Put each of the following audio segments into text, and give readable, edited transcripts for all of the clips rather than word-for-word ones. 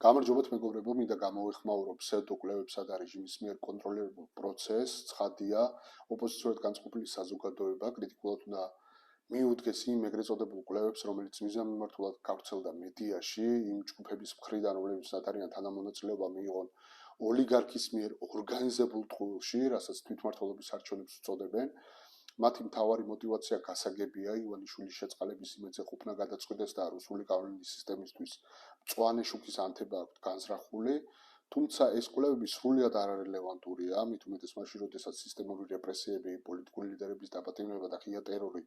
გამარჯობათ მეგობრებო, მინდა გამოვეხმაურო ფსევდოკვლევებსა და რეჟიმის მიერ კონტროლირებულ პროცესს. ცხადია, ოპოზიციურად განწყობილი საზოგადოება კრიტიკულად უნდა მიუდგეს იმ ეგრეთ წოდებულ კვლევებს, რომელიც მიზანმიმართულად გავრცელდა მედიაში, იმ ჯგუფების მხრიდან, რომლებიც არიან თანამონაწილეობა მიიღონ ოლიგარქის მიერ ორგანიზებულ ტყუილში, რასაც თვითმმართველობის არჩევნებს უწოდებენ. მათი მთავარი мотиваცია გასაგებია, ივანიშვილის შეწყალების იმედზე ყოფნა გადაწყვეტეს და რუსული კანონის სისტემისთვის მწვანე შუქის ანთება აქვთ განზრახული, თუმცა ეს კვლევები სრულიად არარელევანტურია, მით უმეტეს მაშინ, როდესაც სისტემური რეპრესიები, პოლიტიკური ლიდერების დაპატიმრება და ღია ტერორი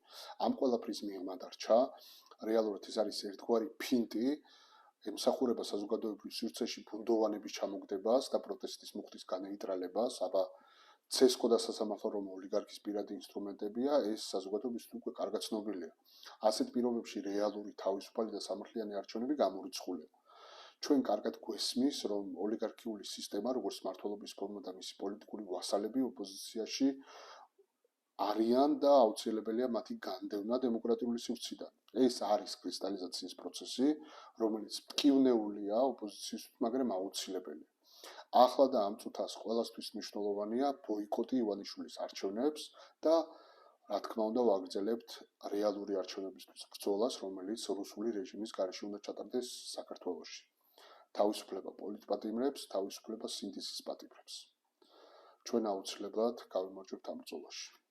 ამ ყველაფრის მიღმა დარჩა. რეალურად ეს არის ერთგვარი ფინტი, ემსახურება საზოგადოებრივ სივრცეში ბუნდოვანების ჩამოგდებას და პროტესტის მუხტის განეიტრალებას, აბა ცესკო და სასამართლო რომ ოლიგარქის პირადი ინსტრუმენტებია, ეს საზოგადოებისთვის უკვე კარგად ცნობილია. ასეთ პირობებში რეალური თავისუფალი და სამართლიანი არჩევნები გამორიცხულია. ჩვენ კარგად გვესმის, რომ ოლიგარქიული სისტემა, როგორც მმართველობის ფორმა და მისი პოლიტიკური ვასალები ოპოზიციაში არიან და აუცილებელია მათი განდევნა დემოკრატიული სივრციდან. ეს არის კრისტალიზაციის პროცესი, რომელიც მტკივნეულია ოპოზიციისთვის, მაგრამ აუცილებელია. ახლა და ამ წუთას ყველასთვის მნიშვნელოვანია ბოიკოტი ივანიშვილის არჩევნებს და რა თქმა უნდა ვაგრძელებთ რეალური არჩევნებისთვის ბრძოლას, რომელიც რუსული რეჟიმის გარეშე უნდა ჩატარდეს საქართველოში. თავისუფლება პოლიტპატიმრებს, თავისუფლება სინდისის პატიმრებს. ჩვენ აუცილებლად გავიმარჯვებთ ამ ბრძოლაში.